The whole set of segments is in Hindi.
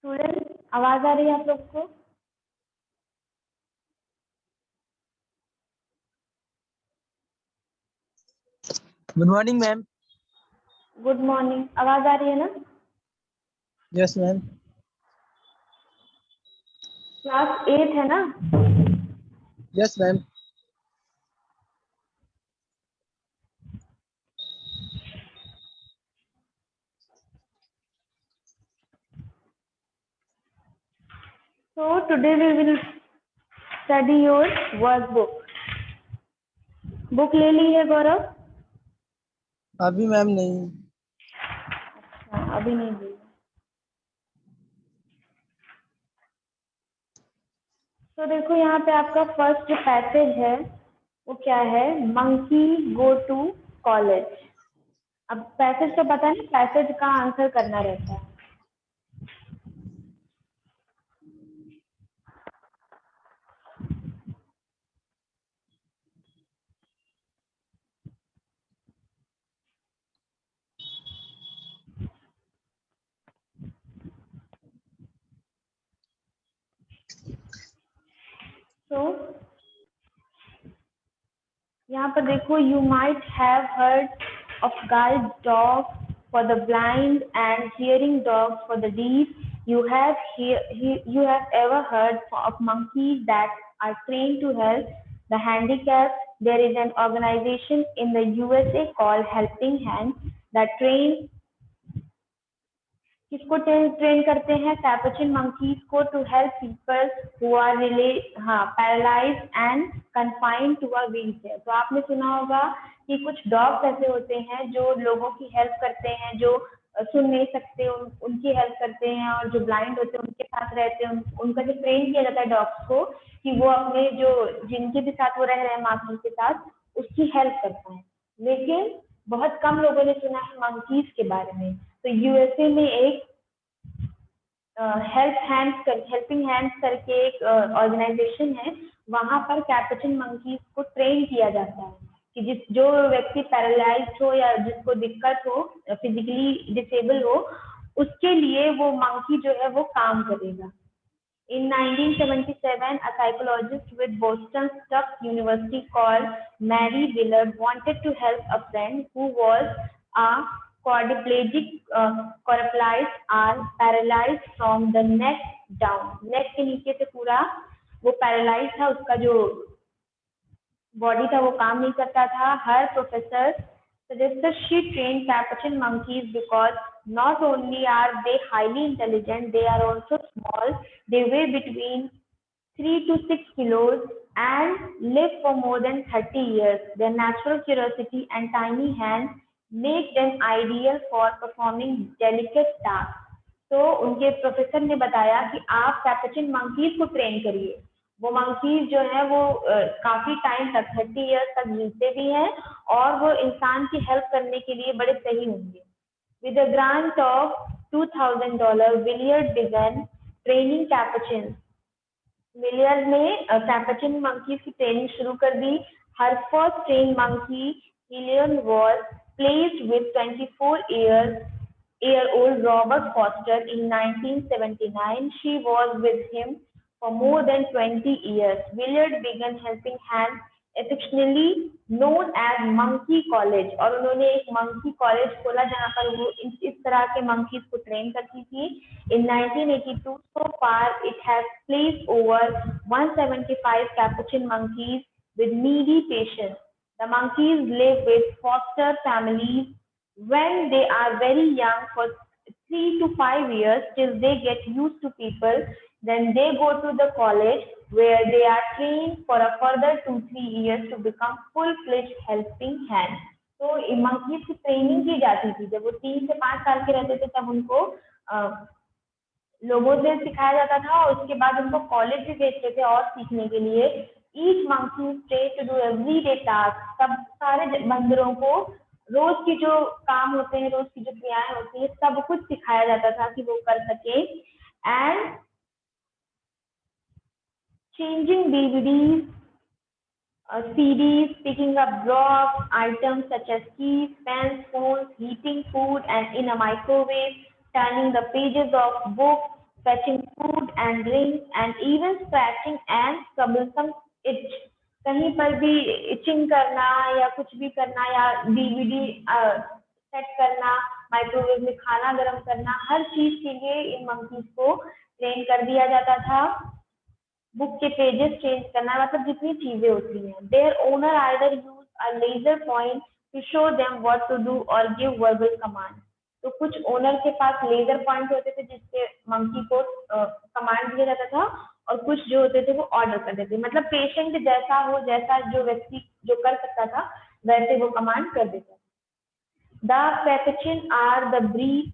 स्टूडेंट आवाज आ रही है आप लोग को? Good morning ma'am. Good morning, आवाज आ रही है ना? Yes ma'am. क्लास 8 है ना? Yes ma'am. So today we will study your workbook. Book ले ली है गौरव? अभी मैम नहीं। अच्छा, अभी नहीं ली। तो देखो यहाँ पे आपका फर्स्ट पैसेज है, वो क्या है? Monkey go to college. अब पैसेज तो पता नहीं, पैसेज का आंसर करना रहता है। तो यहाँ पर देखो, you might have heard of guide dog for the blind and hearing dog for the deaf. You have ever heard of monkeys that are trained to help the handicapped. There is an organization in the USA called Helping Hands that किसको ट्रेन करते हैं? कैपुचिन मंकीज को, to help people who are paralysed and confined to a wheelchair. तो आपने सुना होगा कि कुछ डॉग्स ऐसे होते हैं जो लोगों की हेल्प करते हैं, जो सुन नहीं सकते उनकी हेल्प करते हैं, और जो ब्लाइंड होते हैं उनके साथ रहते हैं. उनका जो ट्रेन किया जाता है डॉग्स को कि वो अपने जो जिनके भी साथ वो रह रहे हैं मास्टर के साथ, उसकी हेल्प करता है. लेकिन बहुत कम लोगों ने सुना है मंकीज के बारे में. तो यूएसए में एक हेल्पिंग हैंड्स करके एक ऑर्गेनाइजेशन है. वहां पर कैपुचिन मंकीज को ट्रेन किया जाता है कि जो व्यक्ति पैरालाइज्ड हो या जिसको दिक्कत हो, फिजिकली डिसेबल हो, उसके लिए वो मंकी जो है वो काम करेगा. In 1977, a psychologist with Boston Tufts University called Mary Willard wanted to help a friend who was a quadriplegic. Quadriplegics are paralyzed from the neck down. Neck के नीचे से पूरा वो पैरालाइज था, उसका जो बॉडी था वो काम नहीं करता था. हर professor suggested she trained capuchin monkeys because not only are they highly intelligent, they are also small. They weigh between 3 to 6 kilos and live for more than 30 years. Their natural curiosity and tiny hands make them ideal for performing delicate tasks. तो उनके प्रोफेसर ने बताया कि आप कैपुचिन मंकीज को ट्रेन करिए. वो मंकीज जो है वो काफी टाइम तक 30 इयर्स तक जीते भी हैं और वो इंसान की हेल्प करने के लिए बड़े सही होंगे. With a grant of $2,000, Willard began training capuchin. Willard ने कैपुचिन मंकीज की ट्रेनिंग शुरू कर दी. हर first train monkey Hellion was placed with 24-year-old Robert Foster in 1979. She was with him for more than 20 years. Willard began Helping Hands, affectionately known as Monkey College, और उन्होंने एक मंकी कॉलेज खोला जहां पर वो इस तरह के मंकीज को ट्रेन करती थी. In 1982, so far it has placed over 175 capuchin monkeys with needy patients. The monkeys live with foster families when they are very young for 3 to 5 years till they get used to people. Then they go to the college where they are trained for a further 2-3 years to become full-fledged helping hands. तो मंकीज की ट्रेनिंग की जाती थी. जब वो 3 से 5 साल के रहते थे तब उनको लोगों से सिखाया जाता था और उसके बाद उनको कॉलेज भी भेजते थे और सीखने के लिए. Each monkey train to do everyday task. सब सारे बंदरों को रोज की जो काम होते हैं, रोज की जो क्रियाएं होती है, सब कुछ सिखाया जाता था कि वो कर सके. And changing DVDs, CDs, picking up drops, items such as keys, pens, phones, heating food and in a microwave, turning the pages of books, fetching food and drinks, and even scratching and troublesome itch. कहीं पर भी इचिंग करना या कुछ भी करना या डीवीडी सेट करना, माइक्रोवेव में खाना गर्म करना, हर चीज के लिए इन मंकीज को ट्रेन कर दिया जाता था। बुक के पेजेस चेंज करना, मतलब जितनी चीजें होती हैं। Their owner either use a laser pointer to show them what to do और गिव वर्बल कमांड। तो कुछ ओनर के पास लेजर पॉइंट होते थे जिससे मंकी को कमांड दिया जाता था, और कुछ जो होते थे वो ऑर्डर करते थे, मतलब पेशेंट जैसा हो, जैसा जो व्यक्ति जो कर सकता था वैसे वो कमांड कर देता था। The capuchin are the breed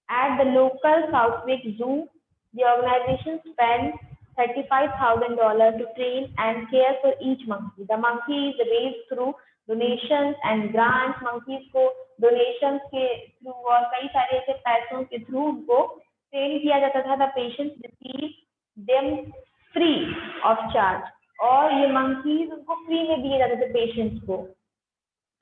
at the local Southwick Zoo. The organization spent $35,000 to train and care for each monkey. The monkey is raised through donations and grants. Monkeys को donations के थ्रू और कई सारे ऐसे पैसों के थ्रू उनको ट्रेन किया जाता था। The patients receive them free of charge. और ये monkeys उनको फ्री में दिए जाते थे पेशेंट्स को।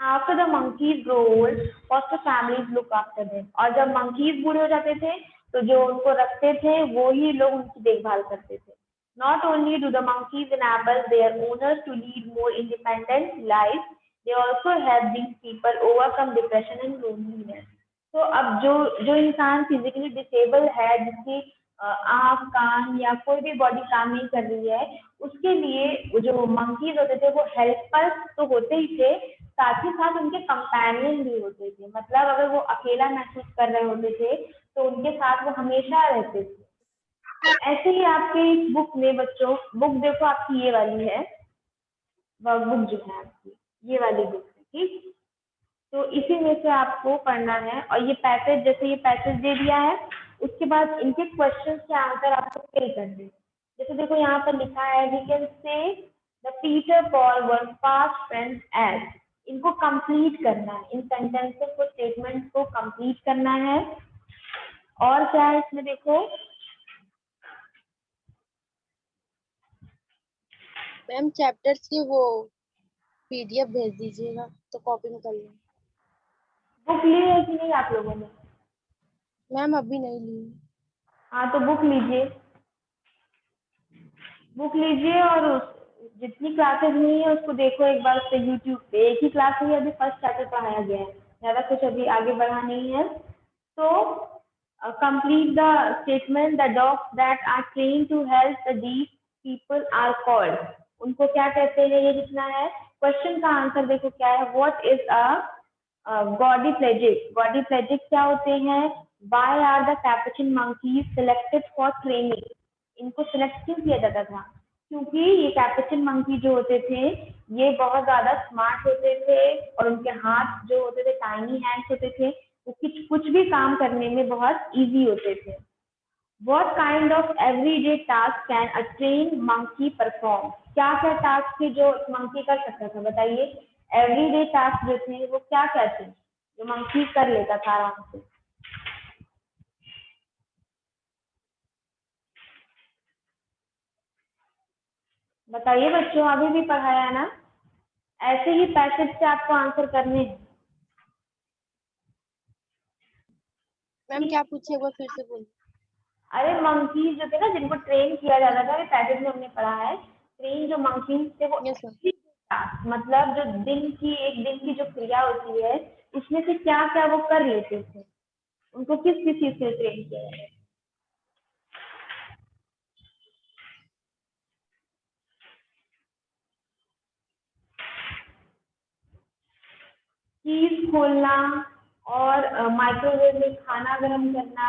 After the monkeys grow old, foster families look after them. और जब monkeys बूढ़े हो जाते थे तो जो उनको रखते थे वो ही लोग उनकी देखभाल करते थे। Not only do the monkeys enable their owners to lead more independent lives, they also help these people overcome depression and loneliness. तो अब जो इंसान फिजिकली डिसेबल है, जिसकी आँख, कान या कोई भी बॉडी काम नहीं कर रही है, उसके लिए जो मंकीज होते थे वो हेल्पर्स तो होते ही थे, साथ ही साथ उनके कंपेनियन भी होते थे। मतलब अगर वो अकेला महसूस कर रहे होते थे तो उनके साथ वो हमेशा रहते थे। तो ऐसे ही आपके इस बुक में बच्चों, बुक देखो आपकी ये वाली है, वर्कबुक जो है आपकी ये वाली बुक है, ठीक। तो इसी में से आपको पढ़ना है, और ये पैसेज, जैसे ये पैसेज दे दिया है, उसके बाद इनके क्वेश्चंस के आंसर आपको फिल करने हैं। जैसे देखो यहाँ पर लिखा है, we can say the Peter Paul were fast friends age. इनको कंप्लीट करना है, इन सेंटेंसेस को, स्टेटमेंट को कंप्लीट करना है। और क्या है इसमें देखो, मैम चैप्टर्स की वो पीडीएफ भेज दीजिएगा तो कॉपी में कर लेंगे। बुक ली है कि नहीं आप लोगों ने? मैम अभी नहीं ली। हाँ तो बुक लीजिए, बुक लीजिए और जितनी क्लासेज हुई है उसको देखो एक बार से यूट्यूब पे। एक ही क्लास में अभी फर्स्ट चैप्टर पढ़ाया गया है, ज़्यादा कुछ अभी आगे बढ़ा नहीं है। तो complete the statement, the dogs that are train to help the deaf people are called. उनको क्या कहते हैं, ये लिखना है। क्वेश्चन का आंसर देखो क्या है, व्हाट इज अ गॉडीप्लेजिक। गॉडीप्लेजिक क्या होते हैं? Why are the capuchin monkeys selected for training. इनको सिलेक्ट क्यों किया जाता था? क्योंकि ये कैपुचिन मंकी जो होते थे ये बहुत ज्यादा स्मार्ट होते थे, और उनके हाथ जो होते थे टाइनी हैंड्स होते थे, वो कुछ भी काम करने में बहुत इजी होते थे। What kind of everyday task can a trained monkey perform? क्या क्या टास्क थे जो मंकी कर सकता था, बताइए। एवरीडे टास्क जो थे वो क्या क्या थे जो मंकी कर लेता था आराम से? बताइए बच्चों, अभी भी पढ़ाया है ना? ऐसे ही पैसेज से आपको आंसर करने हैं। मैम क्या पूछिए, एक बार फिर से बोलिए। अरे मंकी जो थे ना, जिनको ट्रेन किया जाता था, पैसेज में हमने पढ़ा है। ट्रेन जो मंकी थे वो यस सर। मतलब जो एक दिन की जो क्रिया होती है उसमें से क्या क्या वो कर लेते थे, उनको किस किस चीज से ट्रेन किया जाता है? कीज खोलना, और माइक्रोवेव में खाना गर्म करना,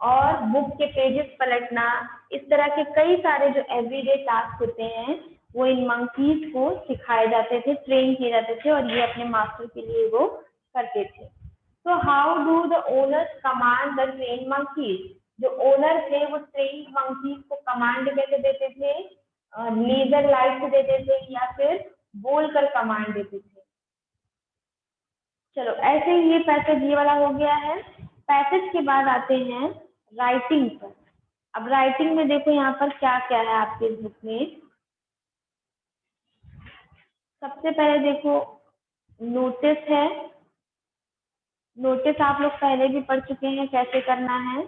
और बुक के पेजेस पलटना। इस तरह के कई सारे जो एवरीडे टास्क होते हैं वो इन मंकीज को सिखाए जाते थे, ट्रेन किए जाते थे, और ये अपने मास्टर के लिए वो करते थे। तो how do the owners command the train monkeys? जो ओनर थे वो ट्रेन मंकीज को कमांड कैसे देते थे? लेजर लाइट से देते थे या फिर बोलकर कमांड देते थे। चलो ऐसे ही ये पैसेज ये वाला हो गया है। पैसेज के बाद आते हैं राइटिंग पर। अब राइटिंग में देखो यहाँ पर क्या क्या है आपके बुक में। सबसे पहले देखो नोटिस है। नोटिस आप लोग पहले भी पढ़ चुके हैं कैसे करना है।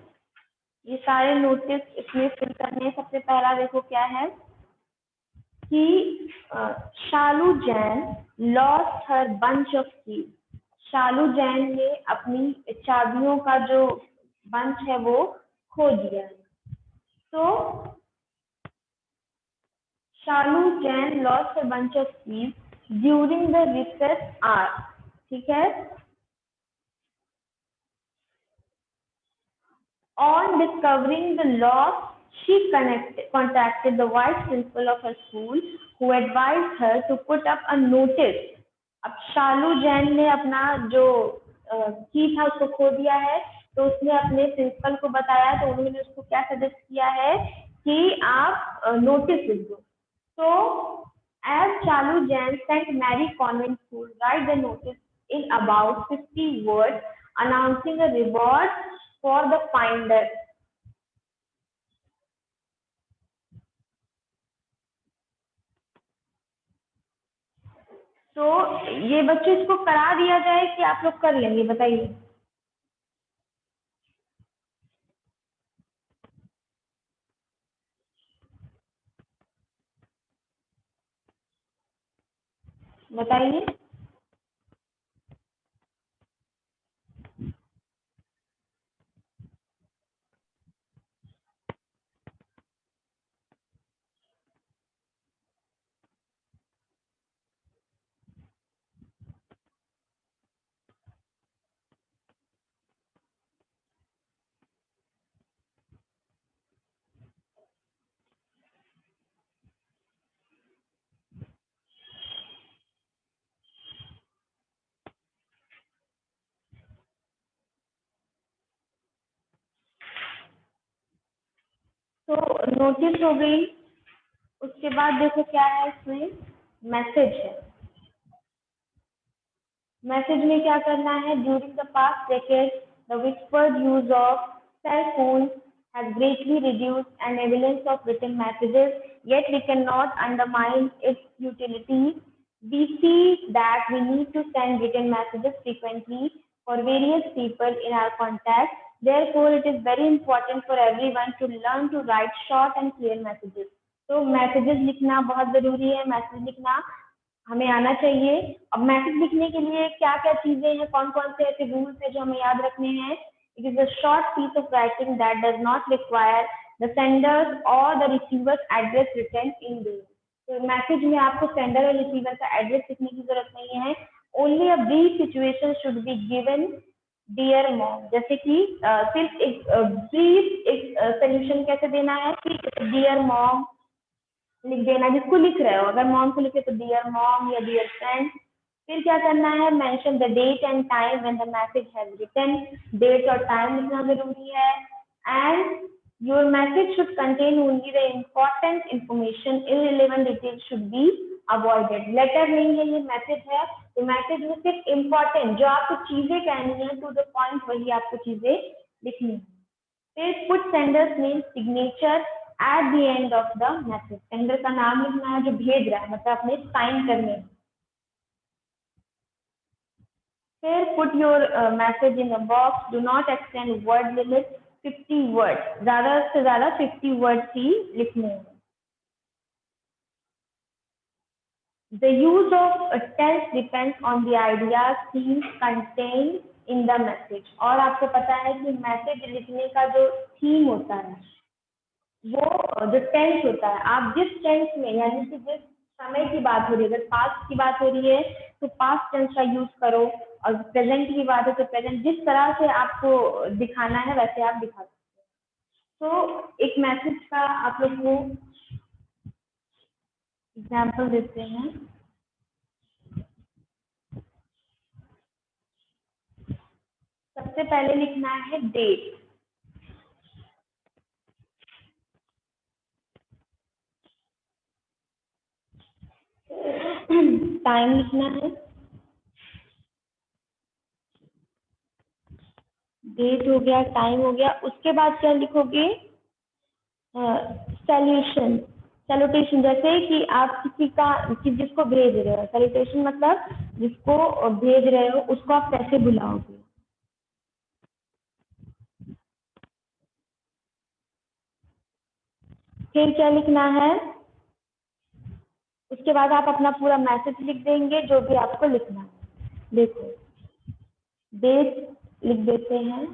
ये सारे नोटिस इसमें फिल करने हैं। सबसे पहला देखो क्या है कि Shalu Jain lost her bunch of keys. Shalu Jain ने अपनी चाबियों का जो बंच है वो खो दिया है। तो Shalu Jain lost her bunch of keys during the recess hour. ठीक है। On discovering the loss, she contacted the vice principal of her school, who advised her to put up a notice. अब शालू जैन ने अपना जो की था उसको खो दिया है, तो उसने अपने प्रिंसिपल को बताया, तो उन्होंने उसको क्या सजेस्ट किया है कि आप नोटिस लिख दो। तो as Shalu Jain sent Mary Convent School write the notice in about 50 words announcing a reward for the finder. तो ये बच्चों इसको करा दिया जाए कि आप लोग कर लेंगे, बताइए। बताइए। तो नोटिस हो गई, उसके बाद देखो क्या है इसमें मैसेज है। मैसेज में क्या करना है, during the past decade the whispered use of cell phones has greatly reduced an avalanche of written messages, yet we cannot undermine its utility. We see that we need to send written messages frequently for various people in our contact. Therefore, it is very important for everyone to learn to write short and clear messages. तो मैसेजेस लिखना बहुत जरूरी है, मैसेज लिखना हमें आना चाहिए। अब मैसेज लिखने के लिए क्या क्या चीजें हैं, कौन कौन से ऐसे रूल्स हैं जो हमें याद रखने हैं। It is a short piece of writing that does not require the senders और the receivers address written in there. तो मैसेज में आपको सेंडर और रिसीवर का एड्रेस लिखने की जरूरत नहीं है। Only a brief situation should be given dear mom, जैसे कि सिर्फ एक ब्रीफ एक सोल्यूशन कैसे देना है कि डियर मॉम लिख देना, जिसको लिख रहे हो। अगर मॉम को लिखे तो डियर मॉम या डियर फ्रेंड। फिर क्या करना है, mention the date and time when the message has written. Date और टाइम लिखना जरूरी है। And your message should contain only the important information, irrelevant details should be avoided. Letter नहीं है, ये मैसेज है, तो मैसेज में सिर्फ इम्पोर्टेंट जो आपको चीजें कहनी है टू द पॉइंट, वही आपको चीजें लिखनी है। फिर put sender's name signature at the end of the message. Sender का नाम लिखना है जो भेज रहा है, मतलब अपने साइन करने। फिर put your message in a box, do not extend word limit 50 word, ज्यादा से ज्यादा 50 वर्ड ही लिखने हैं। The use of tense depends on the ideas themes contained in the message। और आपको पता है कि मैसेज लिखने का जो थीम होता है, वो जो टेंस होता है, आप जिस टेंस में यानी कि जिस समय की बात हो रही है, अगर पास्ट की बात हो रही है तो पास्ट टेंस का यूज करो, और प्रेजेंट की बात है तो प्रेजेंट। जिस तरह से आपको दिखाना है वैसे आप दिखा सकते हो। तो एक मैसेज का आप लोग को एग्जाम्पल देते हैं। सबसे पहले लिखना है डेट। टाइम लिखना है, डेट हो गया, टाइम हो गया। उसके बाद क्या लिखोगे, सैल्यूशन, सैल्यूटेशन। जैसे कि आप किसी का जिसको भेज रहे हो, सैल्यूटेशन मतलब जिसको भेज रहे हो उसको आप कैसे बुलाओगे। फिर क्या लिखना है, उसके बाद आप अपना पूरा मैसेज लिख देंगे जो भी आपको लिखना है। देखो डेट लिख देते हैं,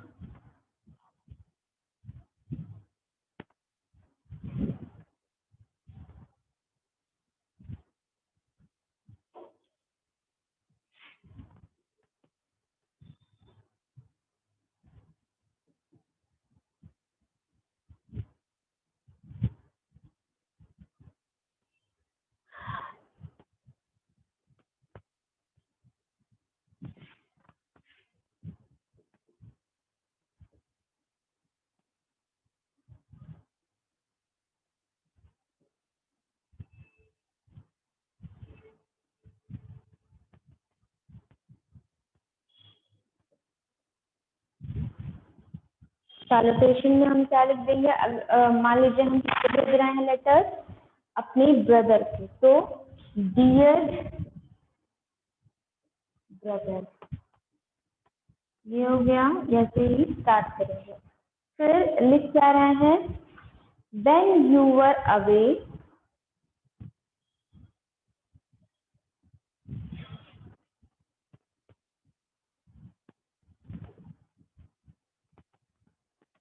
सैलूटेशन में हम क्या लिख देंगे, मान लीजिए हम किसको भेज रहे हैं लेटर, अपने ब्रदर को, तो डियर ब्रदर, ये हो गया, जैसे ही स्टार्ट करेंगे। फिर लिख क्या रहे हैं, when you were away,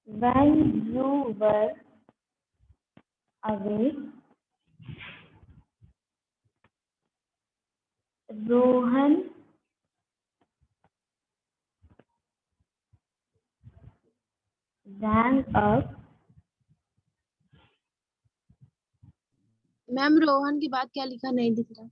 when you were away, Rohan rang up, ma'am Rohan के बाद क्या लिखा नहीं दिख रहा।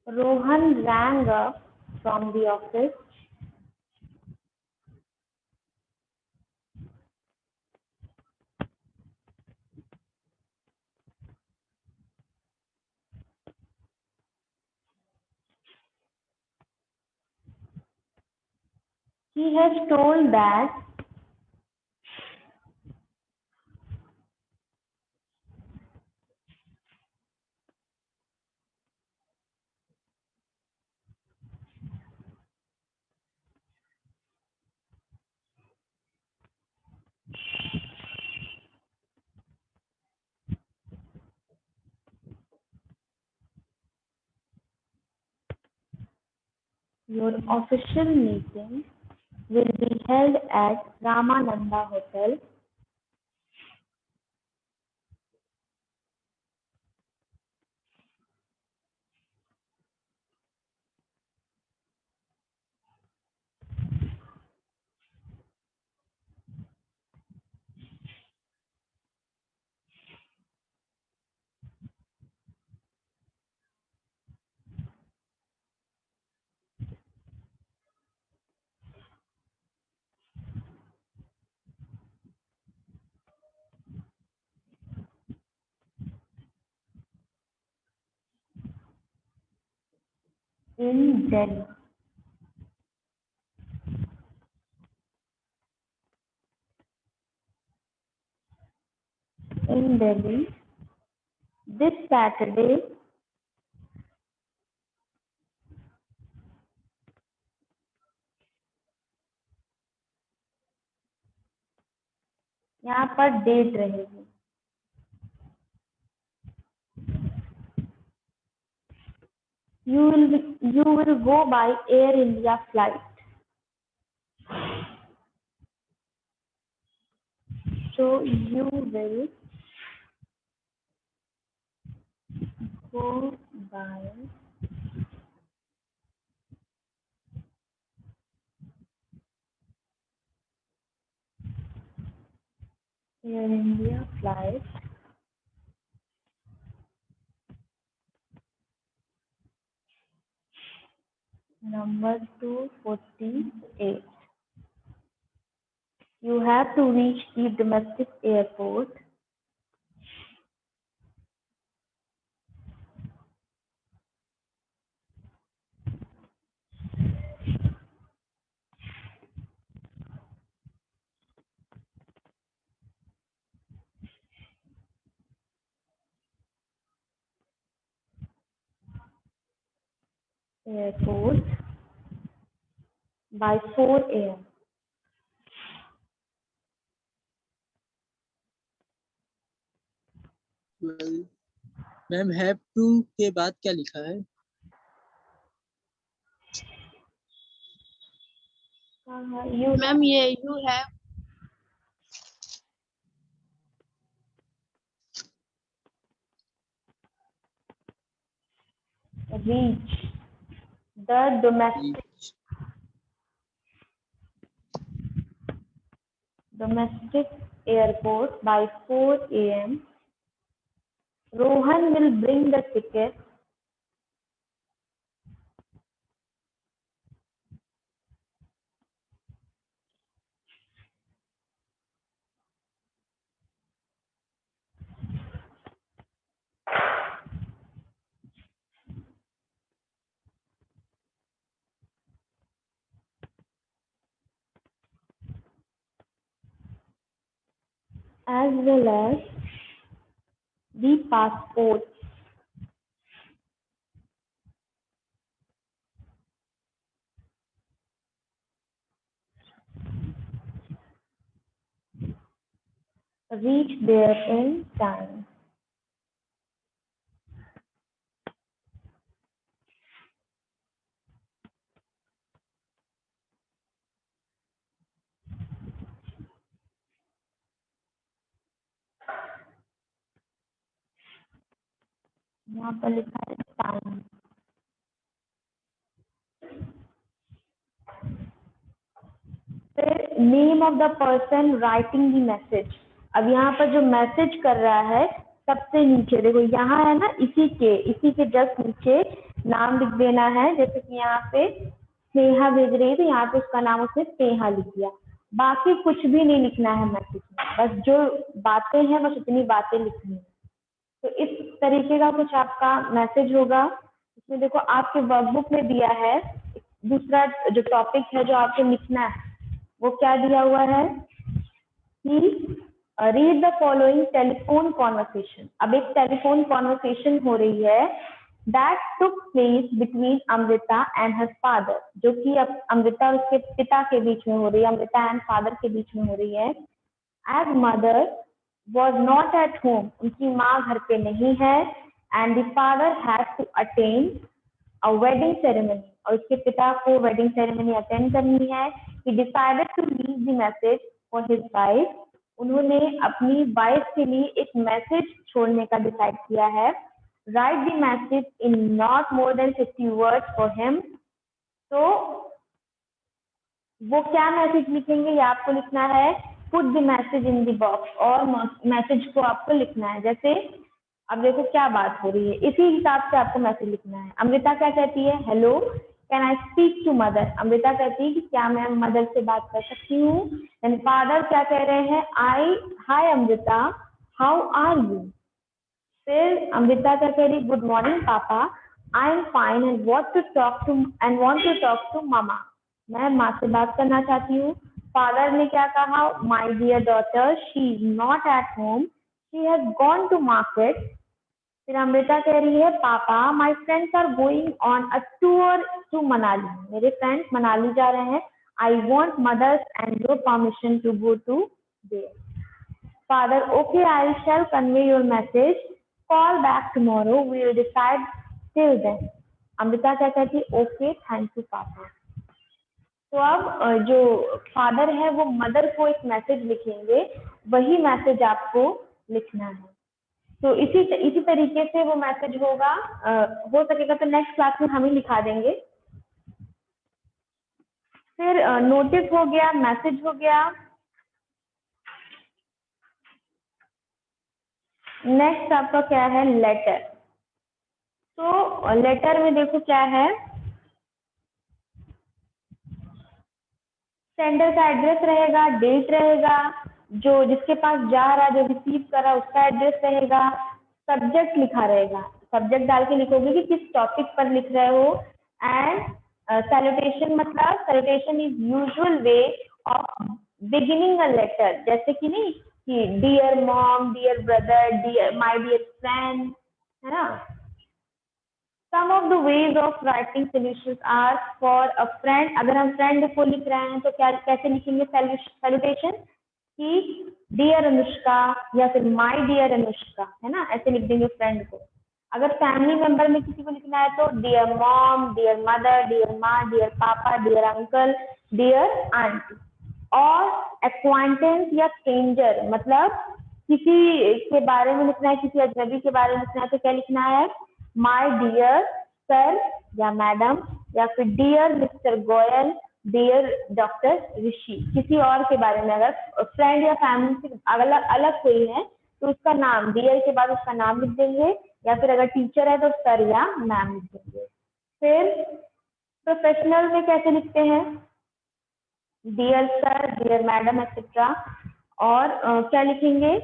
Rohan rang up from the office. He has told that your official meeting will be held at Ramananda Hotel. In Delhi. In Delhi this Saturday, यहाँ पर डेट रहेगी, you will go by Air India flight. So you will go by Air India flight number 248. You have to reach the domestic airport airport by 4 a.m. Ma'am have to के बाद क्या लिखा है? You मैम ये यू है reach the domestic airport by 4 a.m. Rohan will bring the ticket as well as the passport. Reach there in time. यहाँ पर लिखा है टाइम। फिर name of the person writing the message. अब यहाँ पर जो मैसेज कर रहा है सबसे नीचे देखो, यहाँ है ना, इसी के जस्ट नीचे नाम लिख देना है। जैसे कि यहाँ पे स्नेहा भेज रही है तो यहाँ पे उसका नाम उसने स्नेहा लिख दिया। बाकी कुछ भी नहीं लिखना है मैसेज में, बस जो बातें हैं बस उतनी बातें लिखनी है। तो इस तरीके का कुछ आपका मैसेज होगा। इसमें देखो आपके वर्कबुक में दिया है दूसरा जो टॉपिक है जो आपको लिखना है, वो क्या दिया हुआ है कि read the following telephone conversation. अब एक टेलीफोन कॉन्वर्सेशन हो रही है that took place between Amrita and her father, जो कि अब अमृता और उसके पिता के बीच में हो रही है, अमृता एंड फादर के बीच में हो रही है। As mother was not at home, उनकी माँ घर पे नहीं है, and the father had to attend a wedding ceremony, और उसके पिता को wedding ceremony attend करनी है। He decided to leave the message for his wife, उन्होंने अपनी वाइफ के लिए एक मैसेज छोड़ने का डिसाइड किया है। Write the message in not more than 50 words for him, तो वो क्या मैसेज लिखेंगे ये आपको लिखना है। Put the message in the box, और मैसेज को आपको लिखना है। जैसे अब देखो क्या बात हो रही है, इसी हिसाब से आपको मैसेज लिखना है। अमृता क्या कहती है, hello can I speak to mother. Amrita कहती है कि क्या मैं मदर से बात कर सकती हूँ। देन फादर क्या कह रहे हैं, hi Amrita how are you. फिर अमृता क्या कह रही, good morning papa I am fine and want to talk to mama. मैं माँ से बात करना चाहती हूँ। फादर ने क्या कहा, my dear daughter she is not at home she has gone to market. फिर अमृता कह रही है, पापा my friends are going on a tour to Manali, मेरे फ्रेंड्स मनाली जा रहे हैं। I want mother's and your permission to go to there. Father, okay, I shall convey your message. Call back tomorrow. We will decide till then. Amrita क्या कहती है, ओके थैंक यू पापा। तो अब जो फादर है वो मदर को एक मैसेज लिखेंगे, वही मैसेज आपको लिखना है। तो इसी तरीके से वो मैसेज होगा। हो सकेगा तो नेक्स्ट क्लास में हम ही लिखा देंगे। फिर नोटिस हो गया, मैसेज हो गया। नेक्स्ट आपका क्या है, लेटर। तो लेटर में देखो क्या है, सेंडर का एड्रेस रहेगा, डेट रहेगा, जो जिसके पास जा रहा है, जो रिसीव कर रहा है उसका एड्रेस रहेगा, सब्जेक्ट लिखा रहेगा, सब्जेक्ट डाल के लिखोगे कि किस टॉपिक पर लिख रहे हो। एंड सैल्यूटेशन, मतलब salutation is usual way of beginning a letter, जैसे कि नहीं कि dear mom, dear brother, dear my dear friend, है ना। Some of the ways of writing solutions are for a friend. अगर हम friend को लिख रहे हैं तो क्या कैसे लिखेंगे salutation कि डियर अनुष्का या फिर माय डियर अनुष्का, है ना, ऐसे लिख देंगे फ्रेंड को। अगर फैमिली मेंबर में किसी को लिखना है तो dear mom, dear mother, dear माँ, dear papa, dear uncle, dear aunty. और एक्वांटेंस या स्ट्रेंजर मतलब किसी के बारे में लिखना है, किसी अजनबी के बारे में लिखना है तो क्या लिखना है, माय डियर सर या मैडम, या फिर dear mister Goyal, dear doctor Rishi. किसी और के बारे में अगर फ्रेंड या फैमिली से अलग अलग कोई है तो उसका नाम, डियर के बाद उसका नाम लिख देंगे, या फिर अगर टीचर है तो सर या मैम लिख देंगे। फिर प्रोफेशनल में कैसे लिखते हैं, dear sir, dear madam etcetera. और क्या लिखेंगे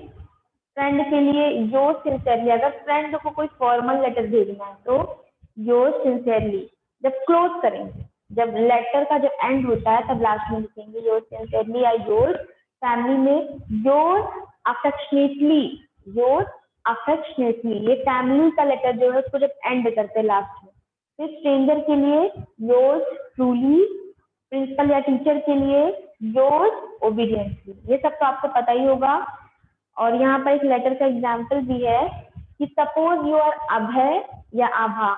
फ्रेंड के लिए, योर सिंसियरली। अगर फ्रेंड को कोई फॉर्मल लेटर भेजना है तो योर सिंसियरली। जब क्लोज करेंगे, जब लेटर का जो एंड होता है तब लास्ट में लिखेंगे योर सिंसियरली या योर। फैमिली में योर अफेक्शनेटली, योर अफेक्शनेटली, ये फैमिली का लेटर जो है उसको जब एंड करते हैं लास्ट में। फिर स्ट्रेंजर के लिए योर्स ट्रूली, प्रिंसिपल या टीचर के लिए योर्स ओबीडियंटली। ये सब तो आपको पता ही होगा। और यहाँ पर एक लेटर का एग्जाम्पल भी है कि सपोज यू आर अभय या आभा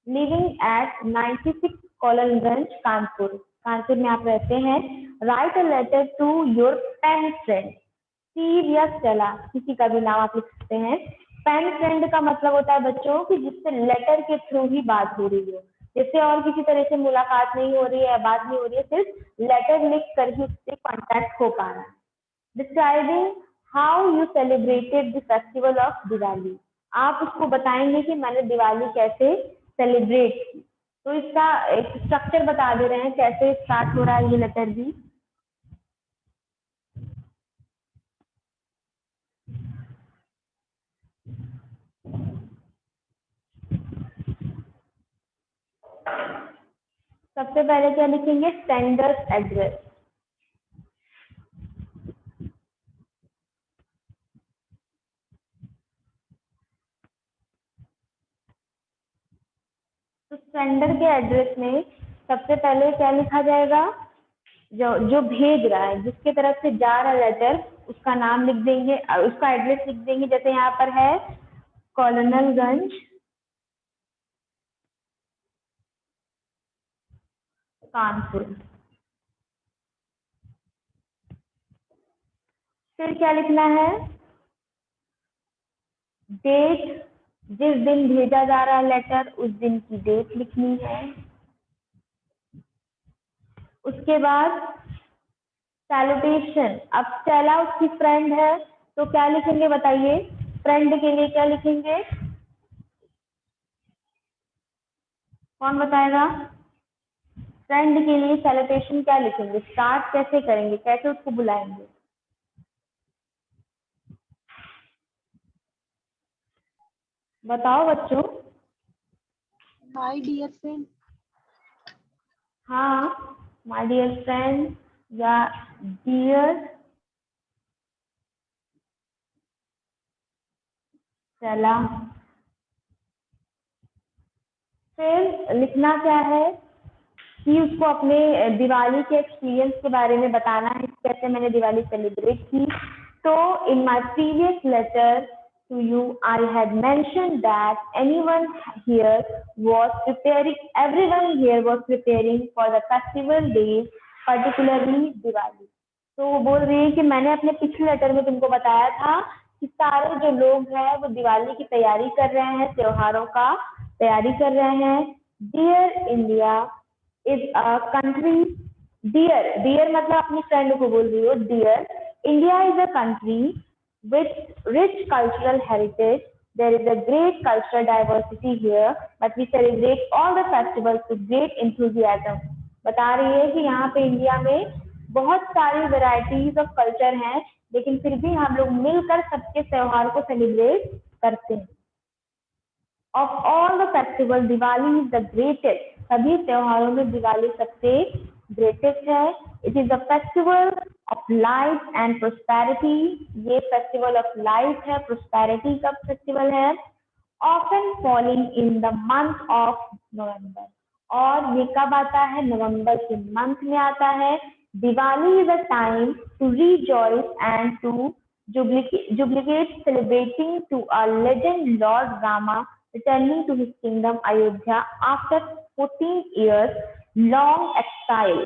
लिविंग एट 96 कॉलोनगंज कानपुर, कानपुर में आप रहते हैं। Write a letter to your pen friend, Steve या स्टेला, किसी का भी नाम आप लिख सकते हैं। पेन फ्रेंड का मतलब होता है बच्चों कि जिससे लेटर के थ्रू ही बात हो रही हो, जिससे और किसी तरह से मुलाकात नहीं हो रही है, बात नहीं हो रही है, सिर्फ लेटर लिख कर ही उससे कॉन्टेक्ट हो पा रहा है। Describing how you celebrated the festival of Diwali, आप उसको बताएंगे कि मैंने दिवाली कैसे सेलिब्रेट की। तो इसका एक स्ट्रक्चर बता दे रहे हैं कैसे स्टार्ट हो रहा है ये लेटर भी। सबसे पहले क्या लिखेंगे, सेंडर्स एड्रेस। तो सेंडर के एड्रेस में सबसे पहले क्या लिखा जाएगा, जो भेज रहा है, जिसके तरफ से जा रहा है लेटर, उसका नाम लिख देंगे, उसका एड्रेस लिख देंगे। जैसे यहाँ पर है कॉलोनलगंज कानपुर। फिर क्या लिखना है, डेट, जिस दिन भेजा जा रहा है लेटर उस दिन की डेट लिखनी है। उसके बाद सैल्यूटेशन, अब स्टेला उसकी फ्रेंड है तो क्या लिखेंगे बताइए, फ्रेंड के लिए क्या लिखेंगे, कौन बताएगा, फ्रेंड के लिए सैल्यूटेशन क्या लिखेंगे, स्टार्ट कैसे करेंगे, कैसे उसको बुलाएंगे, बताओ बच्चों। My dear friend. हाँ, माय डियर फ्रेंड या डियर स्टेला। फिर लिखना क्या है कि उसको अपने दिवाली के एक्सपीरियंस के बारे में बताना है, कैसे मैंने दिवाली सेलिब्रेट की। तो in my previous letter to you I had mentioned that anyone here was preparing, everyone here was preparing for the festival days, particularly Diwali. तो वो बोल रही है कि मैंने अपने पिछले लेटर में तुमको बताया था कि सारे जो लोग हैं वो दिवाली की तैयारी कर रहे हैं, त्योहारों का तैयारी कर रहे हैं। Dear India is a country, dear, dear मतलब अपनी फ्रेंड को बोल रही हो, dear India is a country with rich cultural heritage, there is a great cultural diversity here but we celebrate all the festivals with great enthusiasm। बता रही है कि यहाँ पे इंडिया में बहुत सारी वेराइटीज ऑफ कल्चर हैं लेकिन फिर भी हम लोग मिलकर सबके त्योहार को सेलिब्रेट करते हैं। Of all the festivals, Diwali is the greatest। सभी त्योहारों में दिवाली सबसे ग्रेटेस्ट है। It is a festival of light and prosperity। ये फेस्टिवल ऑफ लाइट है, prosperity का फेस्टिवल है। often falling in the month of November. और ये कब आता है? नवंबर के मंथ में आता है. Diwali is a time to rejoice and to jubilate, celebrating to a legend Lord Rama returning to his kingdom Ayodhya after 14 years long exile.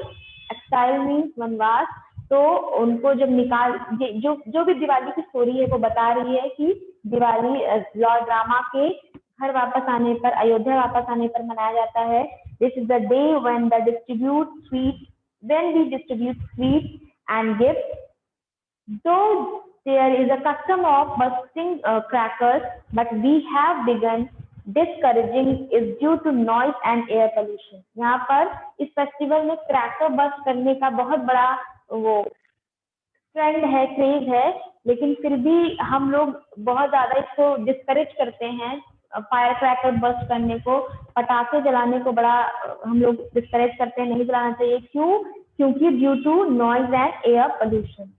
Exile means वनवास. तो उनको जब निकाल जो भी दिवाली की स्टोरी है वो बता रही है कि दिवाली लॉर्ड रामा के घर वापस आने पर, अयोध्या वापस आने पर मनाया जाता है. This is the day when we distribute sweet and gift. Though there is a custom of bursting crackers, but we have begun discouraging is due to noise and air pollution. यहाँ पर इस फेस्टिवल में क्रैकर बस्ट करने का बहुत बड़ा वो ट्रेंड है, क्रेज है, लेकिन फिर भी हम लोग बहुत ज्यादा इसको डिस्करेज करते हैं. फायर क्रैकर बस्ट करने को, पटाखे जलाने को बड़ा हम लोग डिस्करेज करते हैं, नहीं जलाना चाहिए. क्यों? क्योंकि due to noise and air pollution.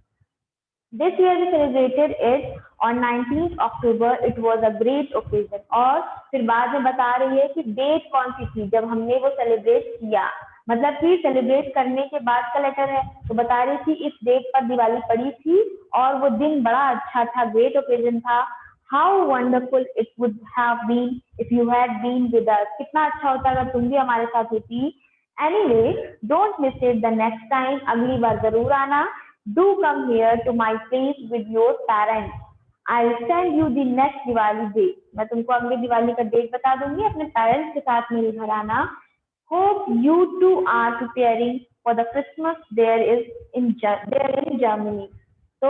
This year we celebrated it on 19th October. It was a great occasion. और फिर बाद में बता रही है कि डेट कौन सी थी जब हमने वो सेलिब्रेट किया. मतलब कि सेलिब्रेट करने के बाद का लेटर है, तो बता रही थी इस डेट पर दिवाली पड़ी थी और वो दिन बड़ा अच्छा था, ग्रेट ओकेजन था. How wonderful it would have been if you had been with us. कितना अच्छा होता अगर तुम भी हमारे साथ होती. Anyway, don't miss it the next time. अगली बार जरूर आना. Do come here to my place with your parents. I'll send you the next Diwali date. मैं तुमको अगली दिवाली का डेट बता दूंगी, अपने पेरेंट्स के साथ मेरे घर आना. Hope you too are preparing for the Christmas there in Germany. तो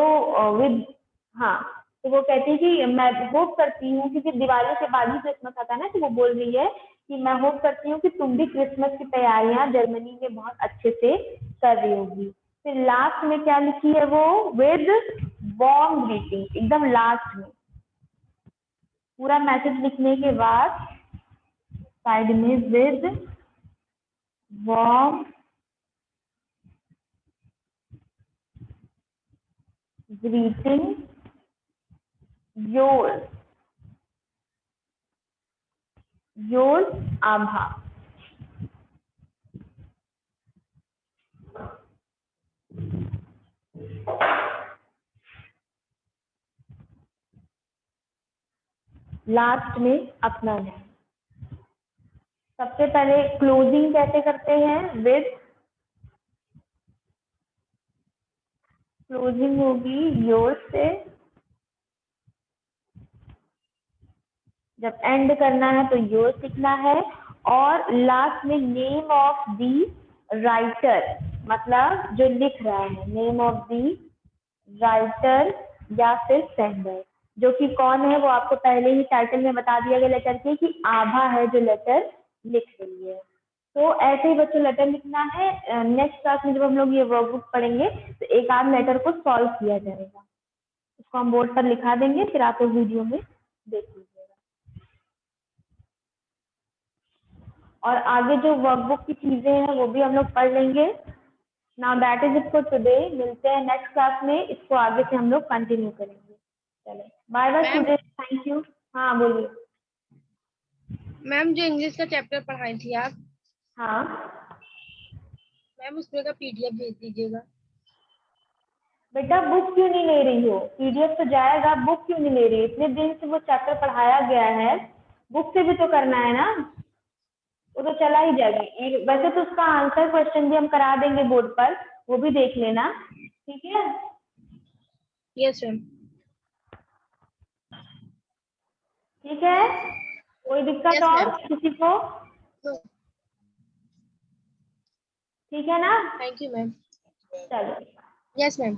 हाँ, तो वो कहती है कि मैं होप करती हूँ, क्योंकि दिवाली के बाद ही क्रिसमस आता है ना, तो वो बोल रही है कि मैं होप करती हूँ कि तुम भी क्रिसमस की तैयारियां जर्मनी में बहुत अच्छे से कर रही होगी. फिर लास्ट में क्या लिखी है वो? With warm greeting. एकदम लास्ट में पूरा मैसेज लिखने के बाद साइड में with warm greeting yours Abha. Last में अपना नाम. सबसे पहले क्लोजिंग कैसे करते हैं? विद क्लोजिंग होगी योर से. जब एंड करना है तो योर लिखना है. और लास्ट में नेम ऑफ दी राइटर, मतलब जो लिख रहा है, नेम ऑफ दी राइटर या फिर सेंडर. जो कि कौन है वो आपको पहले ही टाइटल में बता दिया गया लेटर के कि आभा है जो लेटर लिख रही है. तो ऐसे ही बच्चों लेटर लिखना है. नेक्स्ट क्लास में जब हम लोग ये वर्कबुक पढ़ेंगे तो एक आध लेटर को सॉल्व किया जाएगा, उसको हम बोर्ड पर लिखा देंगे, फिर आप वीडियो में देख लीजिएगा. और आगे जो वर्कबुक की चीजें हैं वो भी हम लोग पढ़ लेंगे. Now that is it for today. मिलते हैं नेक्स्ट क्लास में, इसको आगे से हम लोग कंटिन्यू करेंगे. चलो bye bye student, thank you. हाँ बोलिए मैम. जो इंग्लिश का चैप्टर पढ़ाई थी आप, हाँ मैम उसमें का पीडीएफ भेज दीजिएगा. बेटा बुक क्यों नहीं ले रही हो? पीडीएफ तो जाएगा, बुक क्यों नहीं ले रही? इतने दिन से वो चैप्टर पढ़ाया गया है, बुक से भी तो करना है ना. वो तो चला ही जाएगी. वैसे तो उसका आंसर क्वेश्चन भी हम करा देंगे बोर्ड पर, वो भी देख लेना. ठीक है? Yes ma'am. ठीक है, कोई दिक्कत Yes, और ma'am. किसी को? ठीक है ना? Thank you ma'am. चलो. Yes ma'am.